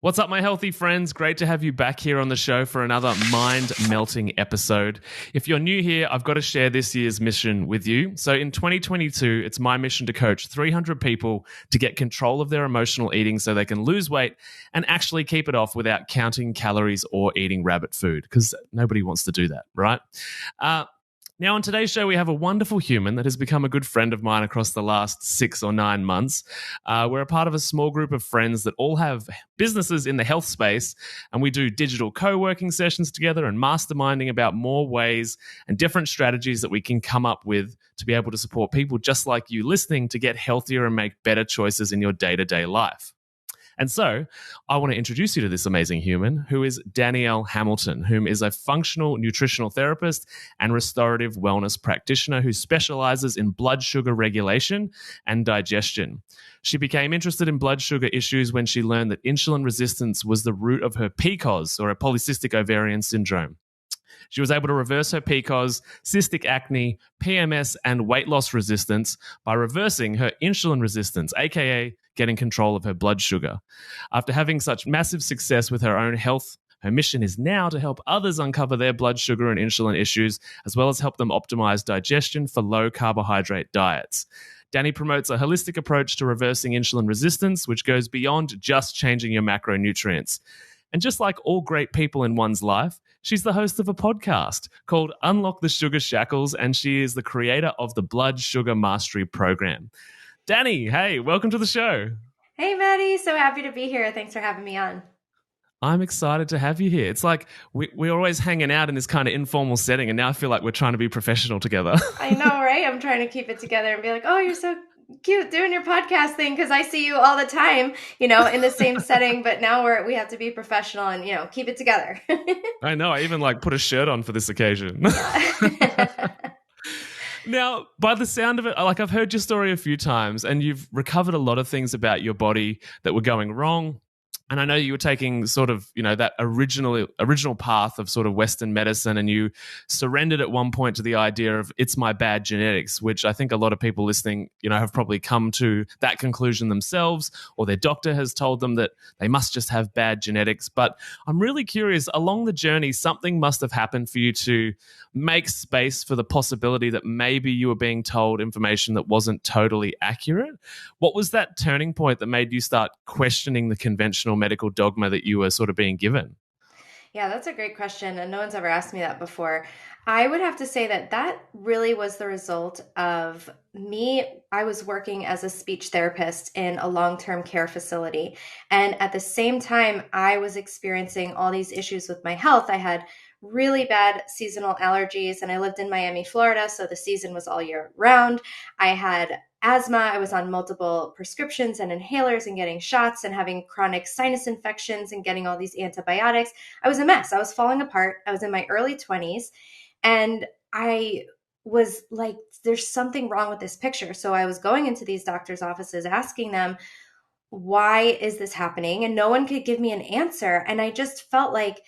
What's up, my healthy friends? Great to have you back here on the show for another mind-melting episode. If you're new here, I've got to share this year's mission with you. So in 2022, it's my mission to coach 300 people to get control of their emotional eating so they can lose weight and actually keep it off without counting calories or eating rabbit food, because nobody wants to do that, right? Now, on today's show, we have a wonderful human that has become a good friend of mine across the last 6 or 9 months. We're a part of a small group of friends that all have businesses in the health space, and we do digital co-working sessions together and masterminding about more ways and different strategies that we can come up with to be able to support people just like you listening to get healthier and make better choices in your day-to-day life. And so I want to introduce you to this amazing human who is Danielle Hamilton, whom is a functional nutritional therapist and restorative wellness practitioner who specializes in blood sugar regulation and digestion. She became interested in blood sugar issues when she learned that insulin resistance was the root of her PCOS, or a polycystic ovarian syndrome. She was able to reverse her PCOS, cystic acne, PMS, and weight loss resistance by reversing her insulin resistance, aka getting control of her blood sugar. After having such massive success with her own health, her mission is now to help others uncover their blood sugar and insulin issues, as well as help them optimize digestion for low carbohydrate diets. Danny promotes a holistic approach to reversing insulin resistance, which goes beyond just changing your macronutrients. And just like all great people in one's life, she's the host of a podcast called Unlock the Sugar Shackles, and she is the creator of the Blood Sugar Mastery Program. Danny, hey, welcome to the show. Hey, Matty. So happy to be here. Thanks for having me on. I'm excited to have you here. It's like we're always hanging out in this kind of informal setting, and now I feel like we're trying to be professional together. I know, right? I'm trying to keep it together and be like, oh, you're so cute doing your podcast thing, because I see you all the time, in the same setting, but now we have to be professional and, keep it together. I know. I even put a shirt on for this occasion. Yeah. Now, by the sound of it, I've heard your story a few times, and you've recovered a lot of things about your body that were going wrong. And I know you were taking sort of, that original path of sort of Western medicine, and you surrendered at one point to the idea of it's my bad genetics, which I think a lot of people listening, have probably come to that conclusion themselves, or their doctor has told them that they must just have bad genetics. But I'm really curious, along the journey, something must have happened for you to make space for the possibility that maybe you were being told information that wasn't totally accurate. What was that turning point that made you start questioning the conventional medical dogma that you were sort of being given? Yeah, that's a great question, and no one's ever asked me that before. I would have to say that really was the result of me. I was working as a speech therapist in a long-term care facility, and at the same time, I was experiencing all these issues with my health. I had really bad seasonal allergies, and I lived in Miami, Florida, so the season was all year round. I had asthma. I was on multiple prescriptions and inhalers and getting shots and having chronic sinus infections and getting all these antibiotics. I was a mess. I was falling apart. I was in my early 20s, and I was like, there's something wrong with this picture. So I was going into these doctors' offices asking them, why is this happening? And no one could give me an answer. And I just felt like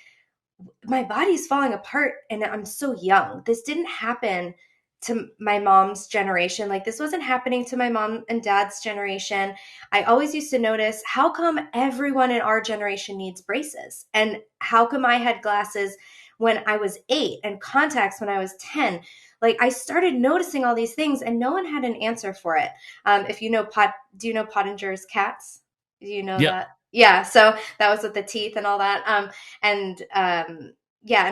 my body's falling apart and I'm so young. This didn't happen to my mom's generation. This wasn't happening to my mom and dad's generation. I always used to notice, how come everyone in our generation needs braces? And how come I had glasses when I was 8 and contacts when I was 10? I started noticing all these things and no one had an answer for it. If you know do you know Pottinger's cats? Do you know that? Yeah, so that was with the teeth and all that. And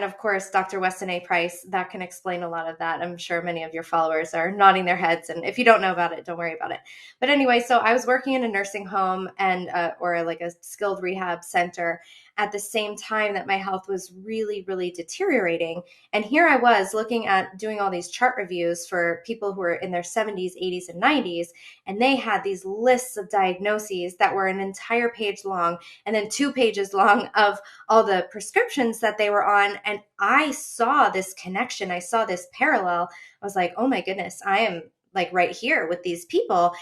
of course, Dr. Weston A. Price, that can explain a lot of that. I'm sure many of your followers are nodding their heads. And if you don't know about it, don't worry about it. But anyway, so I was working in a nursing home and or a skilled rehab center at the same time that my health was really, really deteriorating. And here I was looking at doing all these chart reviews for people who were in their 70s, 80s, and 90s. And they had these lists of diagnoses that were an entire page long and then 2 pages long of all the prescriptions that they were on. And I saw this connection. I saw this parallel. I was like, oh my goodness, I am right here with these people.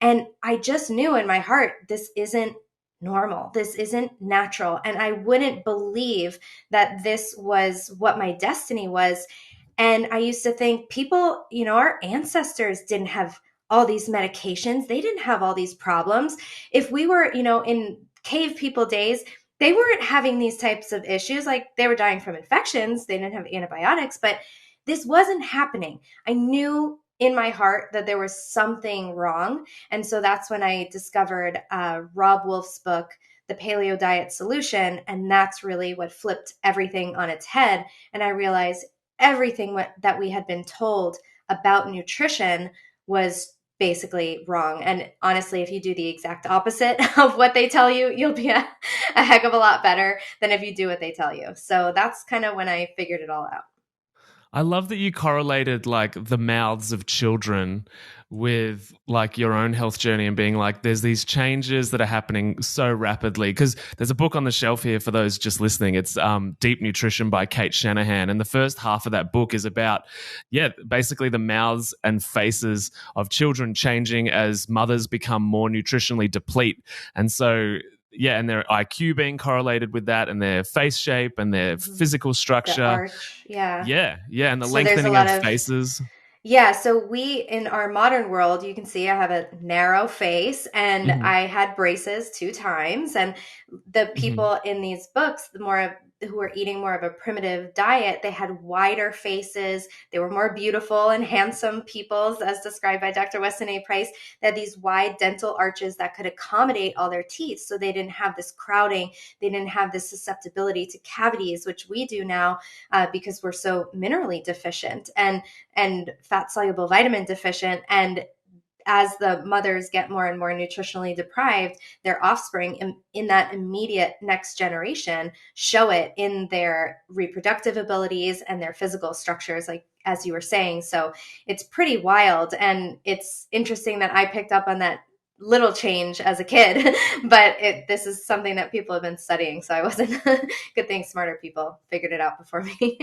And I just knew in my heart, this isn't normal. This isn't natural. And I wouldn't believe that this was what my destiny was. And I used to think people, our ancestors didn't have all these medications. They didn't have all these problems. If we were, in cave people days, they weren't having these types of issues. Like they were dying from infections. They didn't have antibiotics, but this wasn't happening. I knew in my heart that there was something wrong. And so that's when I discovered Rob Wolf's book, The Paleo Diet Solution. And that's really what flipped everything on its head. And I realized everything that we had been told about nutrition was basically wrong. And honestly, if you do the exact opposite of what they tell you, you'll be a heck of a lot better than if you do what they tell you. So that's kind of when I figured it all out. I love that you correlated like the mouths of children with like your own health journey and being like, there's these changes that are happening so rapidly. Because there's a book on the shelf here for those just listening. It's Deep Nutrition by Kate Shanahan. And the first half of that book is about, basically the mouths and faces of children changing as mothers become more nutritionally deplete. And so and their IQ being correlated with that, and their face shape and their physical structure. The arch, yeah. Yeah, and the lengthening of faces. Yeah, so in our modern world, you can see I have a narrow face and I had braces 2 times. And the people in these books, who were eating more of a primitive diet, they had wider faces. They were more beautiful and handsome people, as described by Dr. Weston A. Price. They had these wide dental arches that could accommodate all their teeth. So they didn't have this crowding. They didn't have this susceptibility to cavities, which we do now because we're so minerally deficient and fat soluble vitamin deficient. And as the mothers get more and more nutritionally deprived, their offspring in that immediate next generation show it in their reproductive abilities and their physical structures, like as you were saying. So it's pretty wild. And it's interesting that I picked up on that little change as a kid, but this is something that people have been studying. So I wasn't good thing smarter people figured it out before me.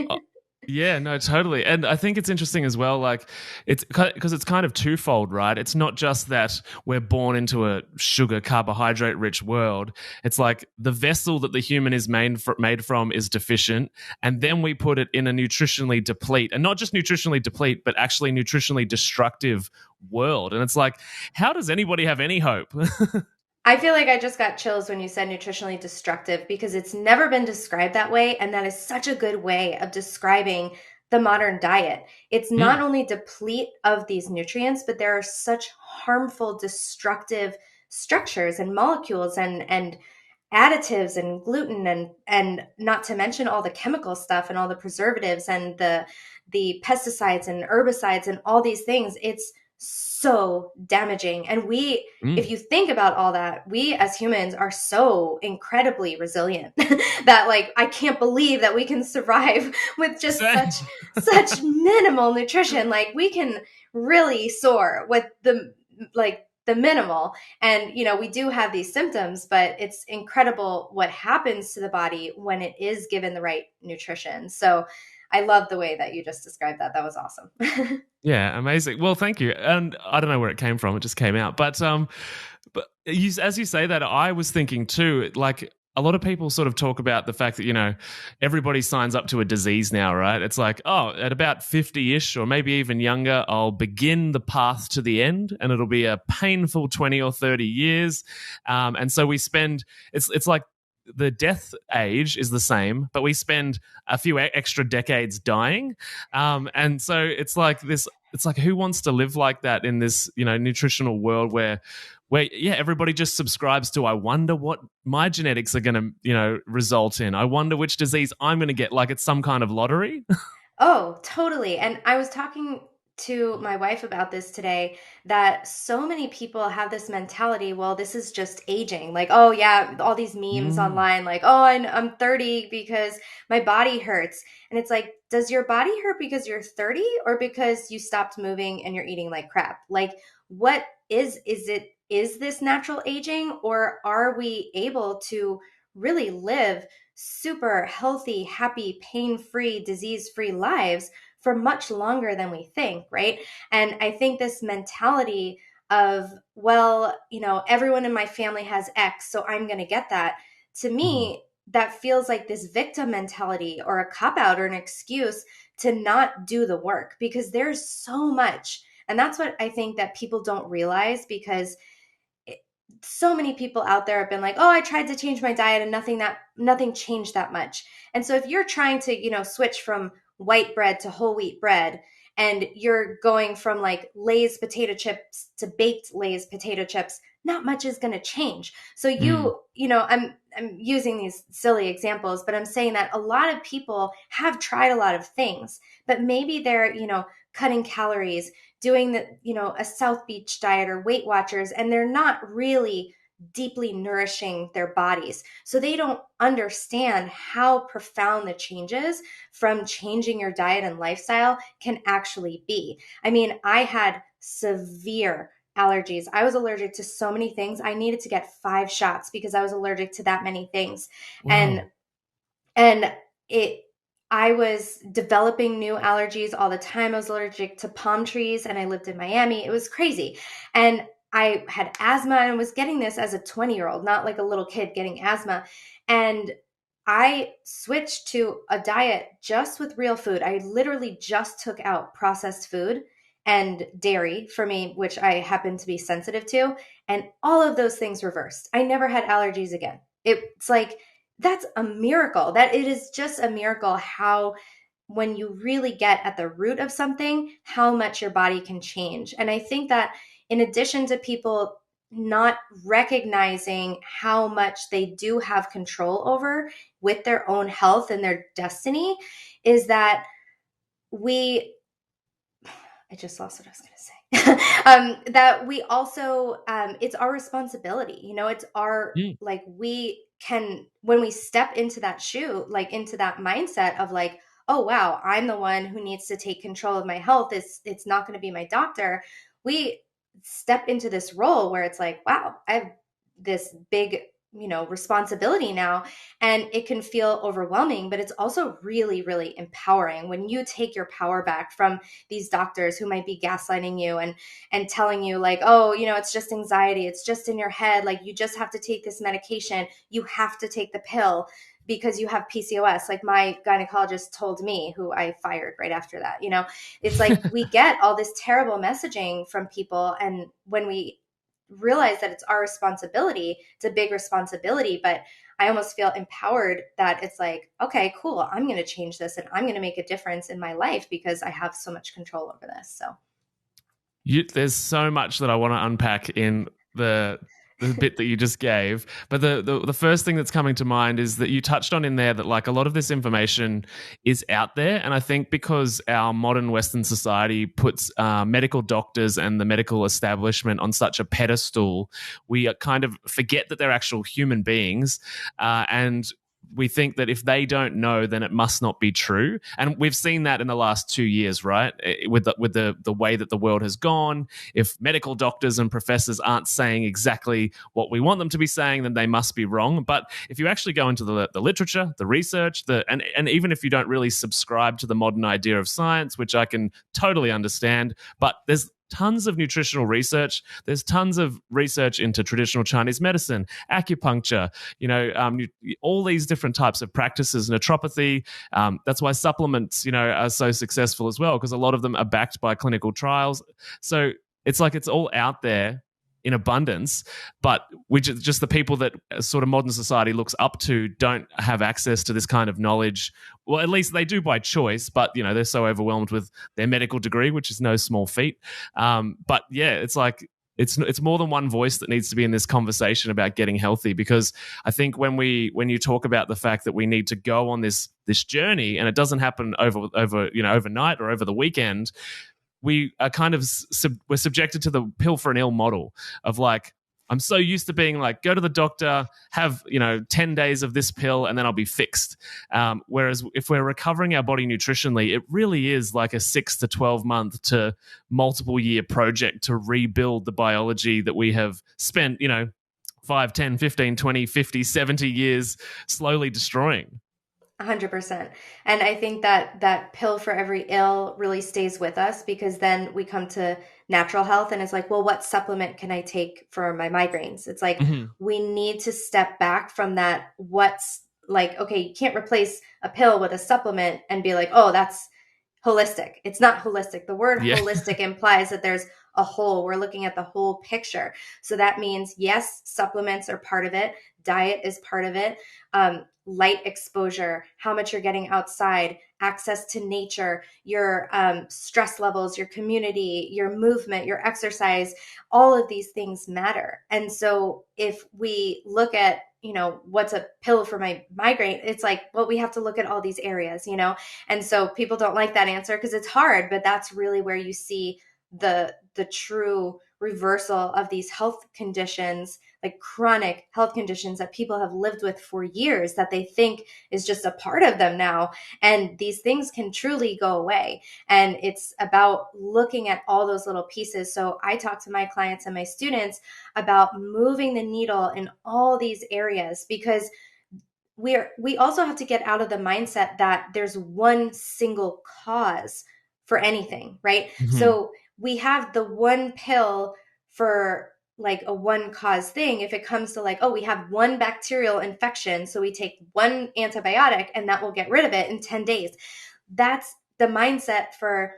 Yeah, no, totally. And I think it's interesting as well, like it's because it's kind of twofold, right? It's not just that we're born into a sugar, carbohydrate rich world. It's like the vessel that the human is made from is deficient. And then we put it in a nutritionally deplete, and not just nutritionally deplete, but actually nutritionally destructive world. And it's like, how does anybody have any hope? I feel like I just got chills when you said nutritionally destructive, because it's never been described that way. And that is such a good way of describing the modern diet. It's not only deplete of these nutrients, but there are such harmful, destructive structures and molecules and additives and gluten and not to mention all the chemical stuff and all the preservatives and the pesticides and herbicides and all these things. It's so damaging. And if you think about all that, we as humans are so incredibly resilient that like, I can't believe that we can survive with just such minimal nutrition. Like we can really soar with the minimal. And, we do have these symptoms, but it's incredible what happens to the body when it is given the right nutrition. So I love the way that you just described that. That was awesome. Yeah, amazing. Well, thank you. And I don't know where it came from. It just came out. But as you say that, I was thinking too, like a lot of people sort of talk about the fact that, everybody signs up to a disease now, right? It's like, oh, at about 50-ish or maybe even younger, I'll begin the path to the end, and it'll be a painful 20 or 30 years. And so we spend, it's like, the death age is the same, but we spend a few extra decades dying. And so it's like who wants to live like that in this, nutritional world where everybody just subscribes to, I wonder what my genetics are going to, result in. I wonder which disease I'm going to get, like it's some kind of lottery. Oh, totally. And I was talking to my wife about this today, that so many people have this mentality, well, this is just aging. Like, oh yeah, all these memes online, like, oh, I'm 30 because my body hurts. And it's like, does your body hurt because you're 30 or because you stopped moving and you're eating like crap? Like, what is this natural aging, or are we able to really live super healthy, happy, pain-free, disease-free lives for much longer than we think, right? And I think this mentality of, well, everyone in my family has X, so I'm going to get that. To me, that feels like this victim mentality or a cop-out or an excuse to not do the work, because there's so much. And that's what I think that people don't realize, because so many people out there have been like, oh, I tried to change my diet and nothing changed that much. And so if you're trying to, switch from white bread to whole wheat bread, and you're going from like Lay's potato chips to baked Lay's potato chips, not much is going to change. So I'm using these silly examples, but I'm saying that a lot of people have tried a lot of things, but maybe they're, cutting calories, doing a South Beach diet or Weight Watchers, and they're not really deeply nourishing their bodies. So they don't understand how profound the changes from changing your diet and lifestyle can actually be. I mean, I had severe allergies. I was allergic to so many things. I needed to get 5 shots because I was allergic to that many things. Wow. And I was developing new allergies all the time. I was allergic to palm trees and I lived in Miami. It was crazy. And I had asthma and was getting this as a 20-year-old, not like a little kid getting asthma. And I switched to a diet just with real food. I literally just took out processed food and dairy for me, which I happen to be sensitive to. And all of those things reversed. I never had allergies again. It's like, that's a miracle. That it is just a miracle how, when you really get at the root of something, how much your body can change. And I think that in addition to people not recognizing how much they do have control over with their own health and their destiny, is that I just lost what I was going to say. That we also, it's our responsibility. It's our, like, we can, when we step into that shoe, like into that mindset of like, oh, wow, I'm the one who needs to take control of my health. It's not going to be my doctor. We step into this role where it's like, wow, I have this big, responsibility now, and it can feel overwhelming, but it's also really, really empowering when you take your power back from these doctors who might be gaslighting you and telling you like, oh, it's just anxiety. It's just in your head. Like, you just have to take this medication. You have to take the pill because you have PCOS. Like my gynecologist told me, who I fired right after that. It's like we get all this terrible messaging from people. And when we realize that it's our responsibility, it's a big responsibility, but I almost feel empowered that it's like, okay, cool, I'm going to change this and I'm going to make a difference in my life because I have so much control over this. So there's so much that I want to unpack in the bit that you just gave, but the first thing that's coming to mind is that you touched on in there that like a lot of this information is out there, and I think because our modern Western society puts medical doctors and the medical establishment on such a pedestal, we kind of forget that they're actual human beings, and we think that if they don't know, then it must not be true. And we've seen that in the last 2 years, right? With the way that the world has gone. If medical doctors and professors aren't saying exactly what we want them to be saying, then they must be wrong. But if you actually go into the literature, the research, and even if you don't really subscribe to the modern idea of science, which I can totally understand, but there's tons of nutritional research. There's tons of research into traditional Chinese medicine, acupuncture, all these different types of practices, naturopathy. That's why supplements, are so successful as well, because a lot of them are backed by clinical trials. So it's like it's all out there in abundance, but just the people that sort of modern society looks up to don't have access to this kind of knowledge. Well, at least they do by choice, but they're so overwhelmed with their medical degree, which is no small feat. But yeah, it's like it's more than one voice that needs to be in this conversation about getting healthy, because I think when you talk about the fact that we need to go on this journey, and it doesn't happen overnight or over the weekend, we are kind of we're subjected to the pill for an ill model of like, I'm so used to being like, go to the doctor, have 10 days of this pill, and then I'll be fixed. Whereas if we're recovering our body nutritionally, it really is like a 6 to 12 month to multiple year project to rebuild the biology that we have spent 5, 10, 15, 20, 50, 70 years slowly destroying. 100%. And I think that pill for every ill really stays with us, because then we come to natural health and it's like, well, what supplement can I take for my migraines? It's like, we need to step back from that. What's like, okay, you can't replace a pill with a supplement and be like, oh, that's holistic. It's not holistic. The word holistic implies that there's a whole. We're looking at the whole picture. So that means, yes, supplements are part of it. Diet is part of it. Light exposure, how much you're getting outside, access to nature, your stress levels, your community, your movement, your exercise, all of these things matter. And so if we look at, what's a pill for my migraine, it's like, well, we have to look at all these areas, and so people don't like that answer because it's hard, but that's really where you see the true reversal of these health conditions, like chronic health conditions that people have lived with for years that they think is just a part of them now. And these things can truly go away. And it's about looking at all those little pieces. So I talk to my clients and my students about moving the needle in all these areas, because we also have to get out of the mindset that there's one single cause for anything, right? So we have the one pill for like a one cause thing. If it comes to like, oh, we have one bacterial infection, so we take one antibiotic and that will get rid of it in 10 days. That's the mindset for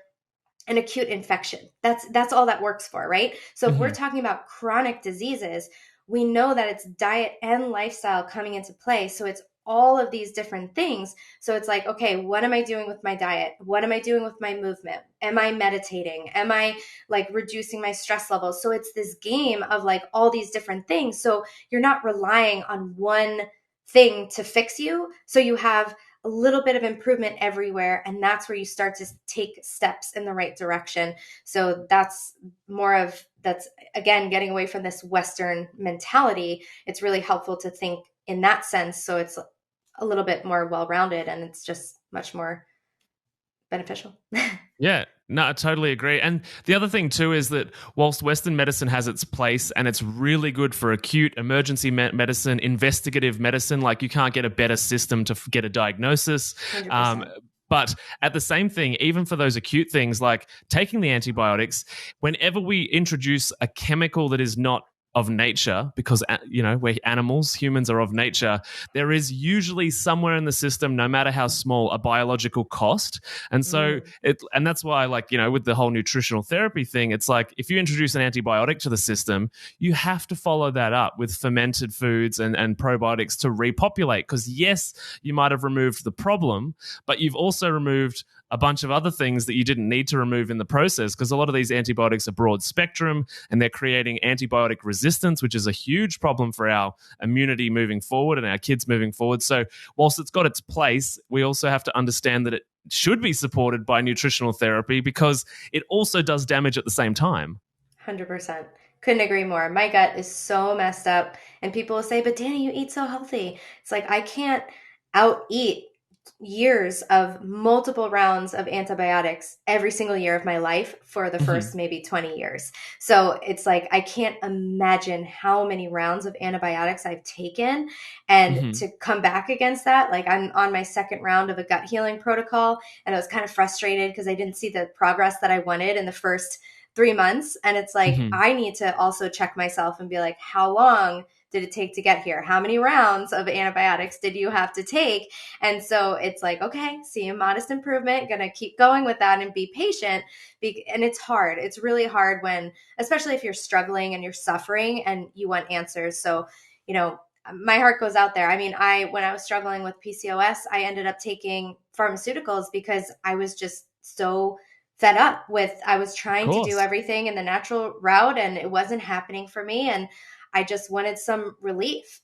an acute infection. That's all that works for, right? So if we're talking about chronic diseases, we know that it's diet and lifestyle coming into play. So it's all of these different things. So it's like, okay, what am I doing with my diet? What am I doing with my movement? Am I meditating? Am I like reducing my stress levels? So it's this game of like all these different things. So you're not relying on one thing to fix you. So you have a little bit of improvement everywhere. And that's where you start to take steps in the right direction. So that's again, getting away from this Western mentality. It's really helpful to think in that sense. So it's a little bit more well-rounded and it's just much more beneficial. Yeah, no, I totally agree. And the other thing too is that whilst Western medicine has its place and it's really good for acute emergency medicine, investigative medicine, like you can't get a better system to get a diagnosis. 100%. But at the same thing, even for those acute things like taking the antibiotics, whenever we introduce a chemical that is not of nature, because we're animals, humans are of nature, there is usually somewhere in the system, no matter how small, a biological cost. And so and that's why, like, with the whole nutritional therapy thing, it's like if you introduce an antibiotic to the system, you have to follow that up with fermented foods and probiotics to repopulate, because yes, you might have removed the problem, but you've also removed a bunch of other things that you didn't need to remove in the process, because a lot of these antibiotics are broad spectrum and they're creating antibiotic resistance, which is a huge problem for our immunity moving forward and our kids moving forward. So whilst it's got its place, we also have to understand that it should be supported by nutritional therapy because it also does damage at the same time. 100%. Couldn't agree more. My gut is so messed up. And people will say, but Danny, you eat so healthy. It's like, I can't out eat years of multiple rounds of antibiotics every single year of my life for the first maybe 20 years. So it's like, I can't imagine how many rounds of antibiotics I've taken. And to come back against that, like I'm on my second round of a gut healing protocol, and I was kind of frustrated because I didn't see the progress that I wanted in the first 3 months. And it's like, I need to also check myself and be like, how long did it take to get here? How many rounds of antibiotics did you have to take? And so it's like, okay, see a modest improvement, going to keep going with that and be patient. And it's hard. It's really hard when, especially if you're struggling and you're suffering and you want answers. So, my heart goes out there. I mean, when I was struggling with PCOS, I ended up taking pharmaceuticals because I was just so fed up I was trying to do everything in the natural route and it wasn't happening for me. And I just wanted some relief.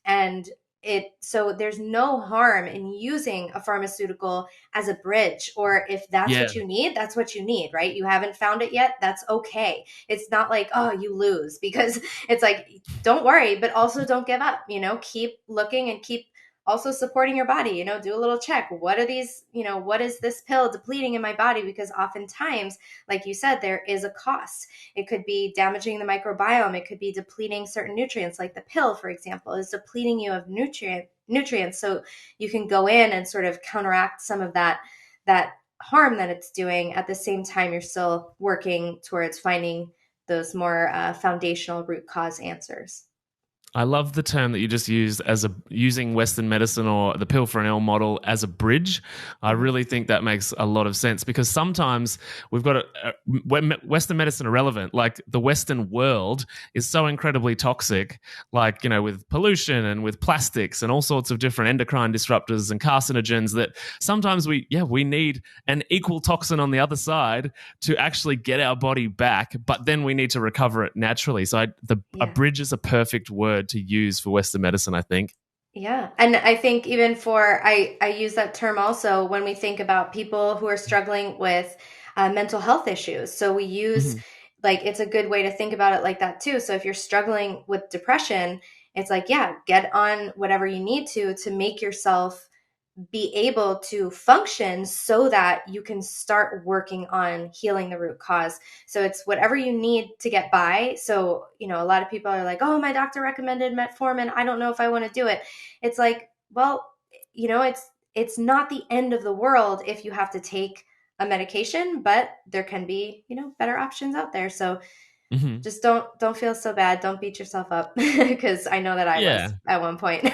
So there's no harm in using a pharmaceutical as a bridge, or if that's what you need, that's what you need, right? You haven't found it yet. That's okay. It's not like, oh, you lose, because it's like, don't worry, but also don't give up, keep looking and keep also supporting your body, do a little check. What are these, what is this pill depleting in my body? Because oftentimes, like you said, there is a cost. It could be damaging the microbiome. It could be depleting certain nutrients, like the pill, for example, is depleting you of nutrients. So you can go in and sort of counteract some of that harm that it's doing. At the same time, you're still working towards finding those more foundational root cause answers. I love the term that you just used as using Western medicine or the pill for an L model as a bridge. I really think that makes a lot of sense because sometimes we've got Western medicine irrelevant. Like the Western world is so incredibly toxic, like, with pollution and with plastics and all sorts of different endocrine disruptors and carcinogens that sometimes we need an equal toxin on the other side to actually get our body back, but then we need to recover it naturally. So a bridge is a perfect word to use for Western medicine, I think. Yeah. And I think even I use that term also when we think about people who are struggling with mental health issues. So we use, like, it's a good way to think about it like that too. So if you're struggling with depression, it's like, yeah, get on whatever you need to make yourself be able to function so that you can start working on healing the root cause. So it's whatever you need to get by. So, a lot of people are like, oh, my doctor recommended metformin. I don't know if I want to do it. It's like, well, it's not the end of the world if you have to take a medication, but there can be, better options out there. So just don't feel so bad. Don't beat yourself up because I know that I was at one point.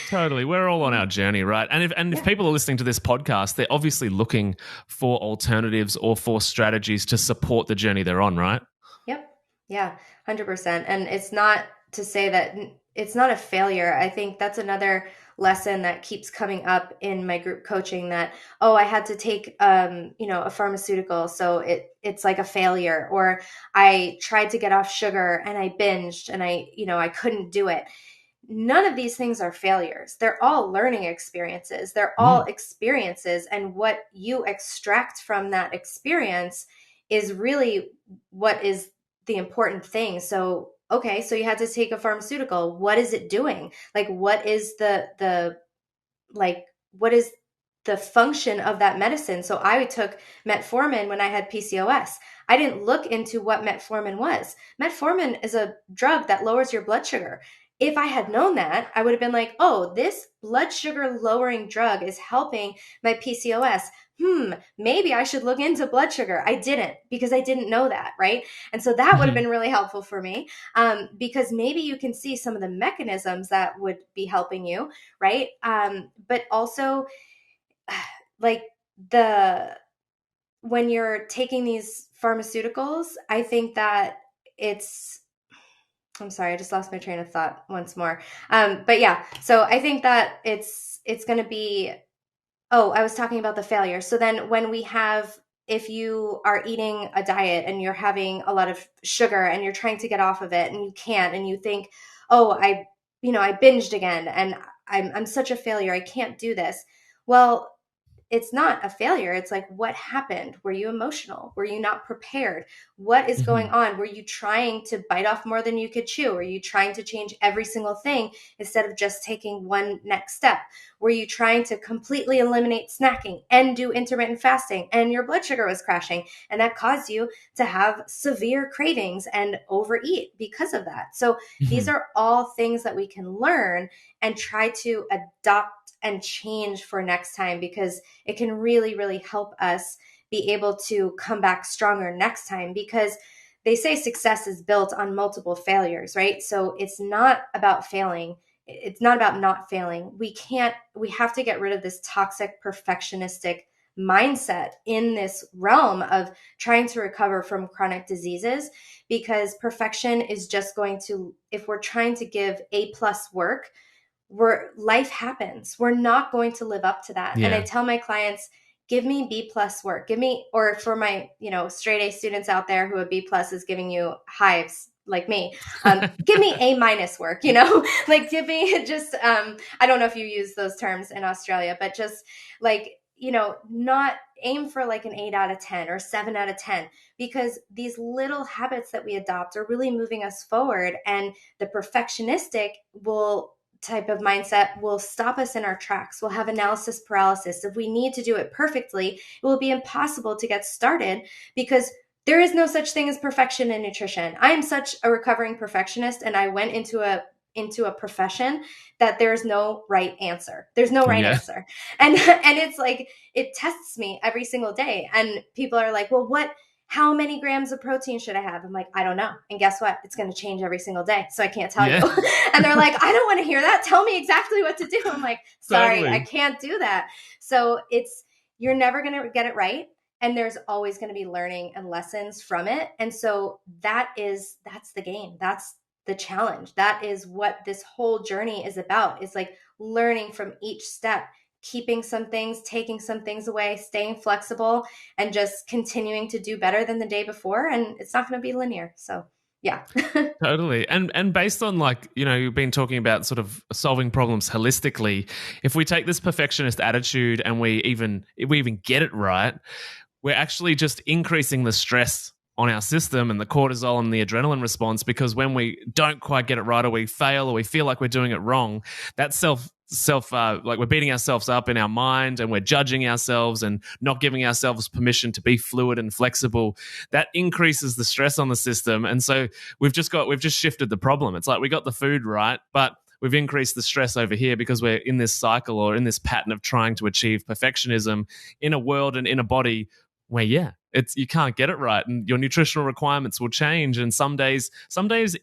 Totally. We're all on our journey, right? And if people are listening to this podcast, they're obviously looking for alternatives or for strategies to support the journey they're on, right? Yep. Yeah, 100%. And it's not to say that it's not a failure. I think that's another lesson that keeps coming up in my group coaching that, oh, I had to take, a pharmaceutical. So it's like a failure, or I tried to get off sugar and I binged and I couldn't do it. None of these things are failures. They're all learning experiences. They're all experiences. And what you extract from that experience is really what is the important thing. So, okay, so you had to take a pharmaceutical. What is it doing? Like, what is what is the function of that medicine? So I took metformin when I had PCOS. I didn't look into what metformin was. Metformin is a drug that lowers your blood sugar. If I had known that, I would have been like, oh, this blood sugar lowering drug is helping my PCOS. Maybe I should look into blood sugar. I didn't, because I didn't know that, right? And so that would have been really helpful for me, because maybe you can see some of the mechanisms that would be helping you, right? But also, like, when you're taking these pharmaceuticals, I think that I'm sorry, I just lost my train of thought once more. But yeah, so I think that it's going to be, I was talking about the failure. So then if you are eating a diet and you're having a lot of sugar and you're trying to get off of it and you can't, and you think, oh, I binged again and I'm such a failure. I can't do this. Well, it's not a failure. It's like, what happened? Were you emotional? Were you not prepared? What is going on? Were you trying to bite off more than you could chew? Were you trying to change every single thing instead of just taking one next step? Were you trying to completely eliminate snacking and do intermittent fasting and your blood sugar was crashing? And that caused you to have severe cravings and overeat because of that. So these are all things that we can learn and try to adopt and change for next time, because it can really, really help us be able to come back stronger next time, because they say success is built on multiple failures, right? So it's not about failing. It's not about not failing. We have to get rid of this toxic perfectionistic mindset in this realm of trying to recover from chronic diseases, because perfection is just going to, if we're trying to give A+ work, life happens. We're not going to live up to that. Yeah. And I tell my clients, give me B+ work. Or for my, straight A students out there who a B+ is giving you hives like me, give me A- work, like give me just, I don't know if you use those terms in Australia, but just like, not aim for like an 8 out of 10 or 7 out of 10, because these little habits that we adopt are really moving us forward. And the perfectionistic type of mindset will stop us in our tracks. We'll have analysis paralysis. If we need to do it perfectly, it will be impossible to get started, because there is no such thing as perfection in nutrition. I am such a recovering perfectionist, and I went into a profession that there's no right answer. There's no right answer. And it's like, it tests me every single day. And people are like, well, how many grams of protein should I have? I'm like, I don't know. And guess what? It's going to change every single day. So I can't tell Yeah. you. And they're like, I don't want to hear that. Tell me exactly what to do. I'm like, sorry, Totally. I can't do that. So you're never going to get it right. And there's always going to be learning and lessons from it. And so that's the game. That's the challenge. That is what this whole journey is about. It's like learning from each step, keeping some things, taking some things away, staying flexible, and just continuing to do better than the day before. And it's not going to be linear. So yeah. Totally. And based on, like, you've been talking about sort of solving problems holistically, if we take this perfectionist attitude and we even get it right, we're actually just increasing the stress on our system and the cortisol and the adrenaline response, because when we don't quite get it right, or we fail, or we feel like we're doing it wrong, that like we're beating ourselves up in our mind, and we're judging ourselves and not giving ourselves permission to be fluid and flexible. That increases the stress on the system. And so we've just shifted the problem. It's like we got the food right, but we've increased the stress over here because we're in this cycle, or in this pattern of trying to achieve perfectionism in a world and in a body where, you can't get it right, and your nutritional requirements will change. And some days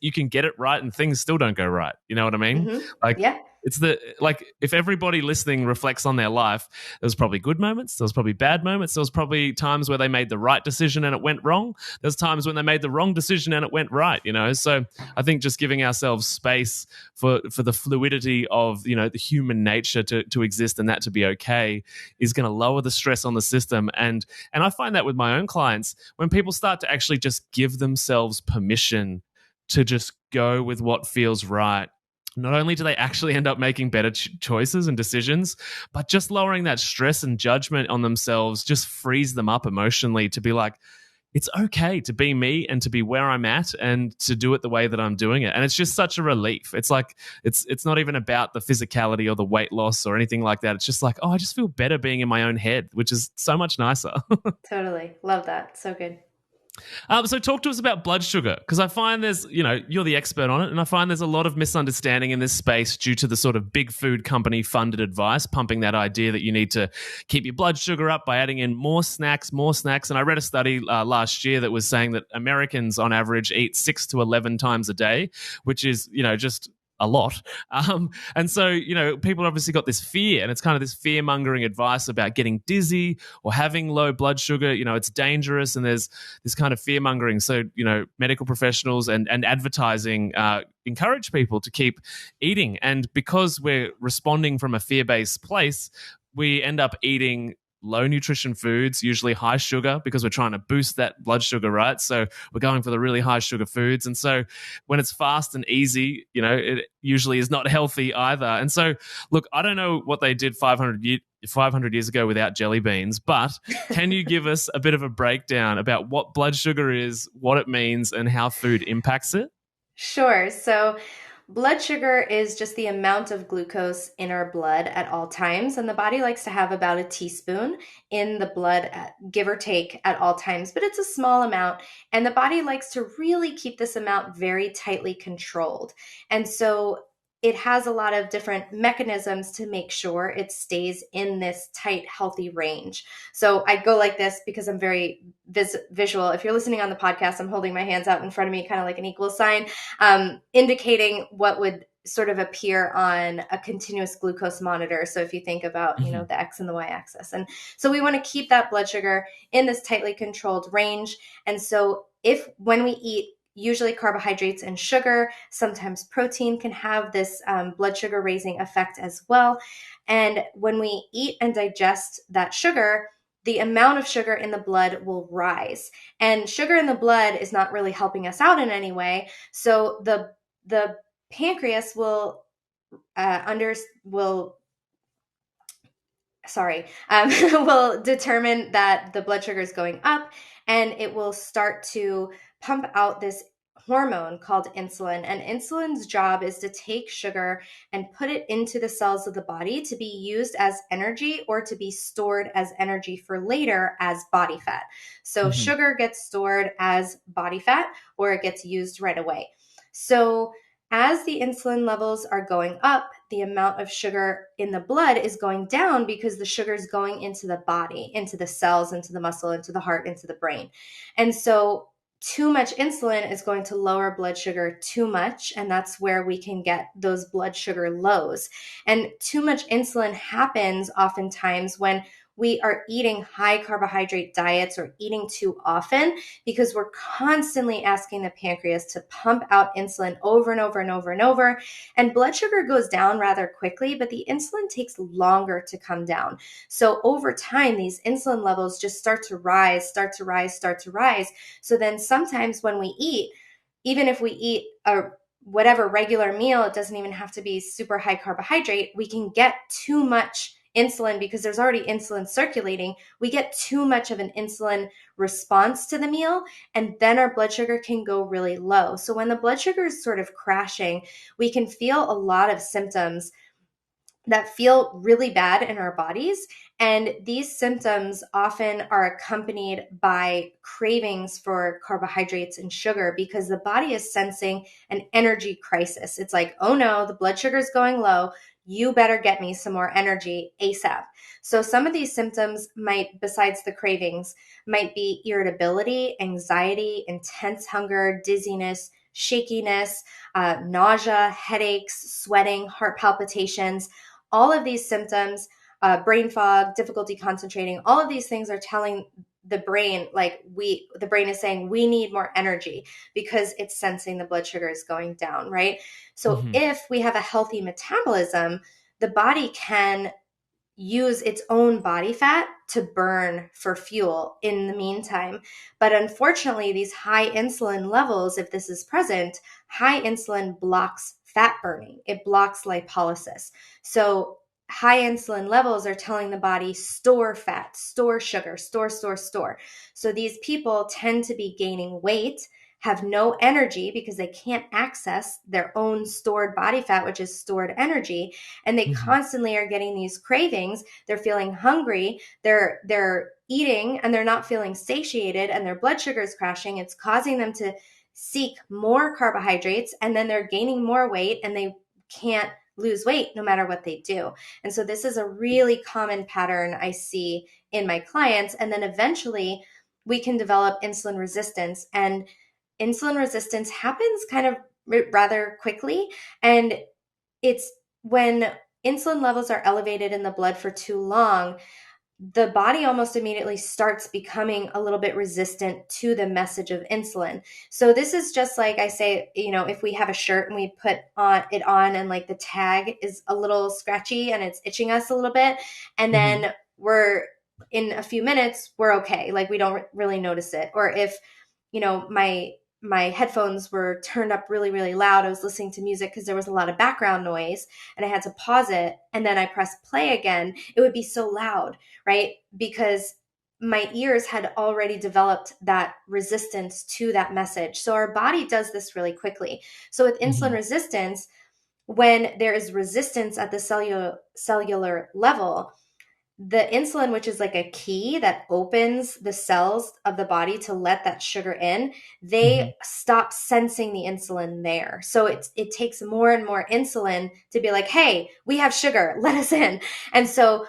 you can get it right and things still don't go right. You know what I mean? Mm-hmm. Like, yeah. It's if everybody listening reflects on their life, there was probably good moments, there was probably bad moments, there was probably times where they made the right decision and it went wrong. There's times when they made the wrong decision and it went right, So I think just giving ourselves space for the fluidity of, the human nature to exist, and that to be okay, is going to lower the stress on the system. And I find that with my own clients, when people start to actually just give themselves permission to just go with what feels right, not only do they actually end up making better choices and decisions, but just lowering that stress and judgment on themselves just frees them up emotionally to be like, it's okay to be me and to be where I'm at and to do it the way that I'm doing it. And it's just such a relief. It's like, it's not even about the physicality or the weight loss or anything like that. It's just like, I just feel better being in my own head, which is so much nicer. Totally. Love that. So good. So talk to us about blood sugar, because I find there's, you're the expert on it, and I find there's a lot of misunderstanding in this space due to the sort of big food company funded advice, pumping that idea that you need to keep your blood sugar up by adding in more snacks. And I read a study last year that was saying that Americans on average eat 6 to 11 times a day, which is, just a lot. And so, people obviously got this fear, and it's kind of this fear-mongering advice about getting dizzy or having low blood sugar. It's dangerous, and there's this kind of fear-mongering. So, medical professionals and advertising encourage people to keep eating. And because we're responding from a fear-based place, we end up eating low nutrition foods, usually high sugar, because we're trying to boost that blood sugar, right? So we're going for the really high sugar foods. And so when it's fast and easy, it usually is not healthy either. And so, look, I don't know what they did 500 years ago without jelly beans, but can you give us a bit of a breakdown about what blood sugar is, what it means, and how food impacts it? Sure. So blood sugar is just the amount of glucose in our blood at all times. And the body likes to have about a teaspoon in the blood, give or take, at all times, but it's a small amount. And the body likes to really keep this amount very tightly controlled. And so it has a lot of different mechanisms to make sure it stays in this tight, healthy range. So I go like this because I'm very visual. If you're listening on the podcast, I'm holding my hands out in front of me, kind of like an equal sign, indicating what would sort of appear on a continuous glucose monitor. So if you think about, the X and the Y axis. And so we want to keep that blood sugar in this tightly controlled range. And so when we eat, usually carbohydrates and sugar, sometimes protein, can have this blood sugar raising effect as well. And when we eat and digest that sugar, the amount of sugar in the blood will rise. And sugar in the blood is not really helping us out in any way. So the pancreas will will determine that the blood sugar is going up, and it will start to pump out this hormone called insulin. And insulin's job is to take sugar and put it into the cells of the body to be used as energy, or to be stored as energy for later as body fat. So sugar gets stored as body fat, or it gets used right away. So As the insulin levels are going up, the amount of sugar in the blood is going down because the sugar is going into the body, into the cells, into the muscle, into the heart, into the brain. And so too much insulin is going to lower blood sugar too much, and that's where we can get those blood sugar lows. And too much insulin happens oftentimes when we are eating high carbohydrate diets or eating too often, because we're constantly asking the pancreas to pump out insulin over and over and over and over. And blood sugar goes down rather quickly, but the insulin takes longer to come down. So over time, these insulin levels just start to rise, start to rise, start to rise. So then sometimes when we eat, even if we eat a whatever regular meal, it doesn't even have to be super high carbohydrate, we can get too much insulin because there's already insulin circulating. We get too much of an insulin response to the meal, and then our blood sugar can go really low. So when the blood sugar is sort of crashing, we can feel a lot of symptoms that feel really bad in our bodies. And these symptoms often are accompanied by cravings for carbohydrates and sugar, because the body is sensing an energy crisis. It's like, oh no, the blood sugar is going low. You better get me some more energy ASAP. So some of these symptoms might, besides the cravings, might be irritability, anxiety, intense hunger, dizziness, shakiness, nausea, headaches, sweating, heart palpitations. All of these symptoms, brain fog, difficulty concentrating, all of these things are telling the brain, the brain is saying we need more energy because it's sensing the blood sugar is going down, right? So if we have a healthy metabolism, the body can use its own body fat to burn for fuel in the meantime. But unfortunately, these high insulin levels, if this is present, high insulin blocks fat burning. It blocks lipolysis. So high insulin levels are telling the body, store fat, store sugar, store, store, store. So these people tend to be gaining weight, have no energy because they can't access their own stored body fat, which is stored energy. And they constantly are getting these cravings. They're feeling hungry. They're eating and they're not feeling satiated, and their blood sugar is crashing. It's causing them to seek more carbohydrates, and then they're gaining more weight, and they can't lose weight no matter what they do. And so this is a really common pattern I see in my clients. And then eventually we can develop insulin resistance, and insulin resistance happens kind of rather quickly. And it's when insulin levels are elevated in the blood for too long, the body almost immediately starts becoming a little bit resistant to the message of insulin. So this is just like I say, if we have a shirt and we put it on and like the tag is a little scratchy and it's itching us a little bit, and then we're in a few minutes, we're okay. Like we don't really notice it. Or if, my headphones were turned up really, really loud. I was listening to music because there was a lot of background noise and I had to pause it. And then I pressed play again. It would be so loud, right? Because my ears had already developed that resistance to that message. So our body does this really quickly. So with insulin resistance, when there is resistance at the cellular level, the insulin, which is like a key that opens the cells of the body to let that sugar in, they stop sensing the insulin there. So it takes more and more insulin to be like, hey, we have sugar, let us in. And so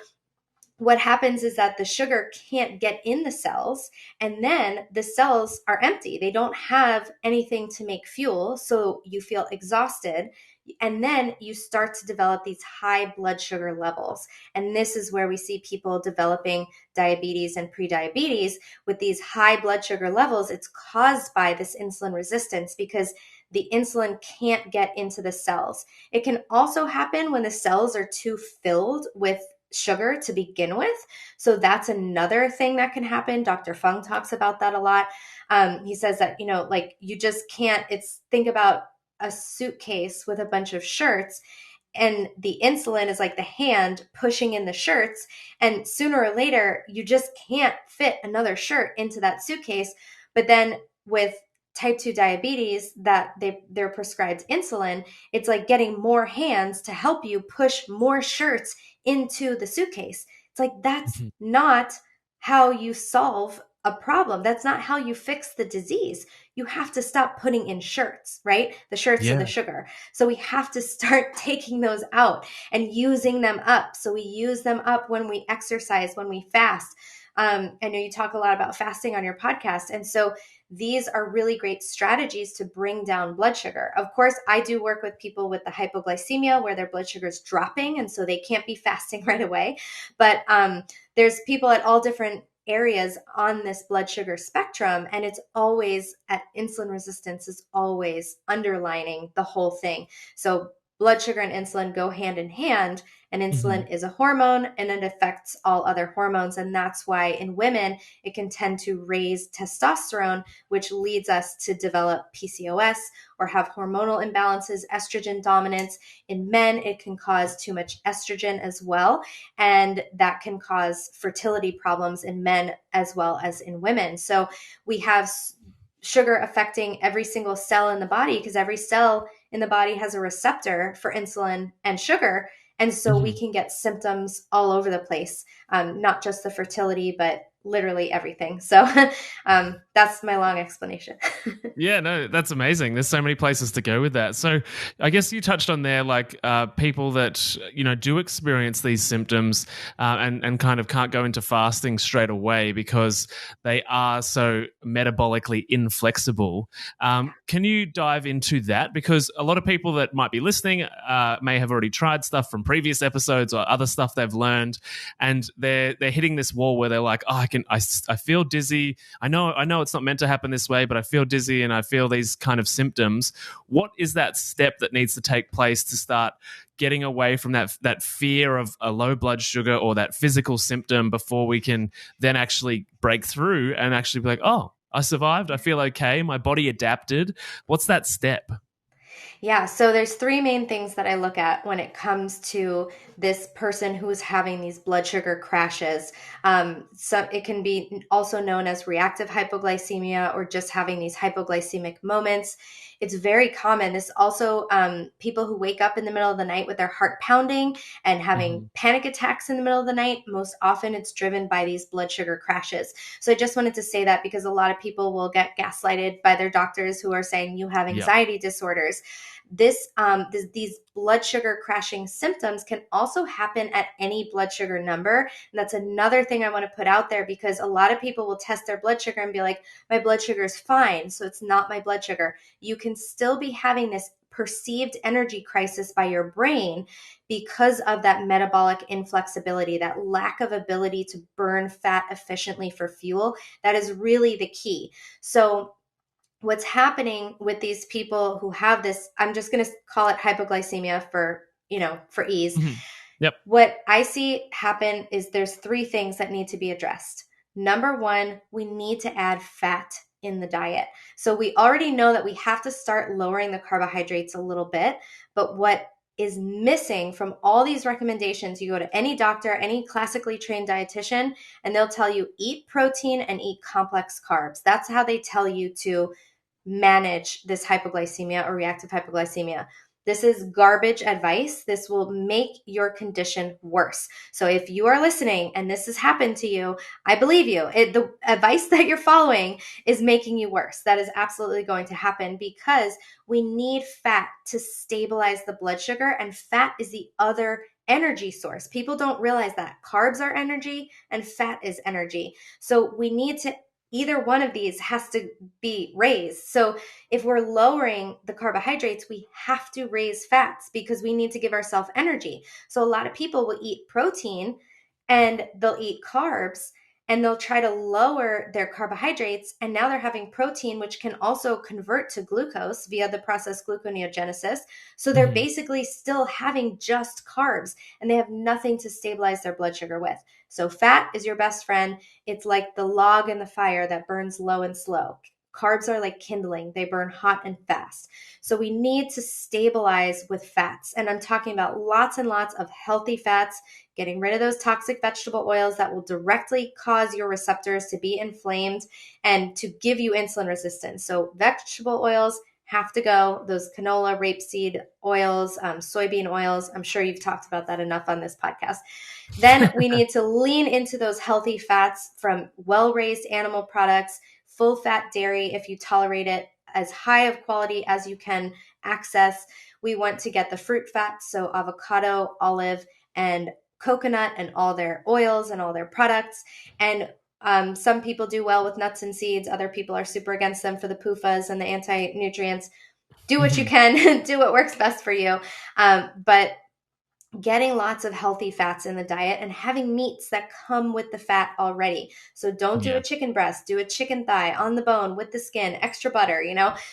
what happens is that the sugar can't get in the cells, and then the cells are empty. They don't have anything to make fuel. So you feel exhausted. And then you start to develop these high blood sugar levels. And this is where we see people developing diabetes and prediabetes with these high blood sugar levels. It's caused by this insulin resistance because the insulin can't get into the cells. It can also happen when the cells are too filled with sugar to begin with. So that's another thing that can happen. Dr. Fung talks about that a lot. He says that, you just can't, think about a suitcase with a bunch of shirts, and the insulin is like the hand pushing in the shirts. And sooner or later, you just can't fit another shirt into that suitcase. But then with type 2 diabetes that they're prescribed insulin, it's like getting more hands to help you push more shirts into the suitcase. It's like, that's not how you solve a problem. That's not how you fix the disease. You have to stop putting in shirts, right? The shirts of the Yeah. sugar. So we have to start taking those out and using them up. So we use them up when we exercise, when we fast. I know you talk a lot about fasting on your podcast. And so these are really great strategies to bring down blood sugar. Of course, I do work with people with the hypoglycemia where their blood sugar is dropping, and so they can't be fasting right away. But there's people at all different areas on this blood sugar spectrum, and it's always at insulin resistance is always underlining the whole thing. So blood sugar and insulin go hand in hand, and insulin is a hormone and it affects all other hormones. And that's why in women, it can tend to raise testosterone, which leads us to develop PCOS or have hormonal imbalances, estrogen dominance. In men, it can cause too much estrogen as well. And that can cause fertility problems in men as well as in women. So we have sugar affecting every single cell in the body because every cell in the body has a receptor for insulin and sugar. And so we can get symptoms all over the place, not just the fertility, but literally everything. So that's my long explanation. Yeah, no, that's amazing. There's so many places to go with that. So I guess you touched on there, like people that, do experience these symptoms and kind of can't go into fasting straight away because they are so metabolically inflexible. Can you dive into that? Because a lot of people that might be listening may have already tried stuff from previous episodes or other stuff they've learned, and they're hitting this wall where they're like, oh, I feel dizzy. I know it's not meant to happen this way, but I feel dizzy and I feel these kind of symptoms. What is that step that needs to take place to start getting away from that fear of a low blood sugar or that physical symptom before we can then actually break through and actually be like, oh, I survived. I feel okay. My body adapted. What's that step? Yeah, so there's three main things that I look at when it comes to this person who's having these blood sugar crashes. So it can be also known as reactive hypoglycemia or just having these hypoglycemic moments. It's very common. This also people who wake up in the middle of the night with their heart pounding and having panic attacks in the middle of the night. Most often it's driven by these blood sugar crashes. So I just wanted to say that because a lot of people will get gaslighted by their doctors who are saying you have anxiety disorders. These blood sugar crashing symptoms can also happen at any blood sugar number. And that's another thing I want to put out there because a lot of people will test their blood sugar and be like, my blood sugar is fine, so it's not my blood sugar. You can still be having this perceived energy crisis by your brain because of that metabolic inflexibility, that lack of ability to burn fat efficiently for fuel. That is really the key. So what's happening with these people who have this, I'm just going to call it hypoglycemia for ease. Yep. What I see happen is there's three things that need to be addressed. Number one, we need to add fat in the diet. So we already know that we have to start lowering the carbohydrates a little bit, but what is missing from all these recommendations, you go to any doctor, any classically trained dietitian, and they'll tell you eat protein and eat complex carbs. That's how they tell you to manage this hypoglycemia or reactive hypoglycemia. This is garbage advice. This will make your condition worse. So if you are listening and this has happened to you, I believe you. The advice that you're following is making you worse. That is absolutely going to happen because we need fat to stabilize the blood sugar, and fat is the other energy source. People don't realize that carbs are energy and fat is energy. So we need to either one of these has to be raised. So if we're lowering the carbohydrates, we have to raise fats because we need to give ourselves energy. So a lot of people will eat protein and they'll eat carbs and they'll try to lower their carbohydrates. And now they're having protein, which can also convert to glucose via the process gluconeogenesis. So they're basically still having just carbs and they have nothing to stabilize their blood sugar with. So fat is your best friend. It's like the log in the fire that burns low and slow. Carbs are like kindling. They burn hot and fast. So we need to stabilize with fats. And I'm talking about lots and lots of healthy fats, getting rid of those toxic vegetable oils that will directly cause your receptors to be inflamed and to give you insulin resistance. So vegetable oils have to go. Those canola, rapeseed oils, soybean oils. I'm sure you've talked about that enough on this podcast. Then we need to lean into those healthy fats from well-raised animal products, full fat dairy if you tolerate it, as high of quality as you can access. We want to get the fruit fats, so avocado, olive, and coconut and all their oils and all their products. And some people do well with nuts and seeds. Other people are super against them for the PUFAs and the anti-nutrients. Do what you can, do what works best for you. But getting lots of healthy fats in the diet and having meats that come with the fat already. So don't do a chicken breast, do a chicken thigh on the bone with the skin, extra butter,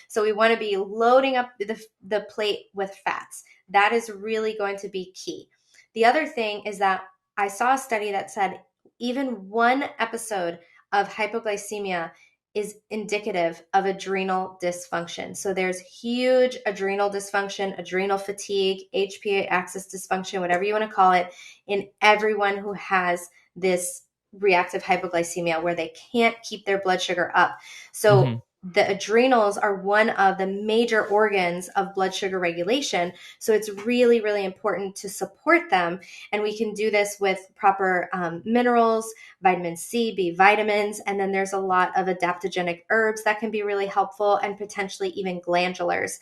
So we want to be loading up the plate with fats. That is really going to be key. The other thing is that I saw a study that said even one episode of hypoglycemia is indicative of adrenal dysfunction. So there's huge adrenal dysfunction, adrenal fatigue, HPA axis dysfunction, whatever you want to call it, in everyone who has this reactive hypoglycemia where they can't keep their blood sugar up. So the adrenals are one of the major organs of blood sugar regulation. So it's really, really important to support them. And we can do this with proper minerals, vitamin C, B vitamins, and then there's a lot of adaptogenic herbs that can be really helpful, and potentially even glandulars.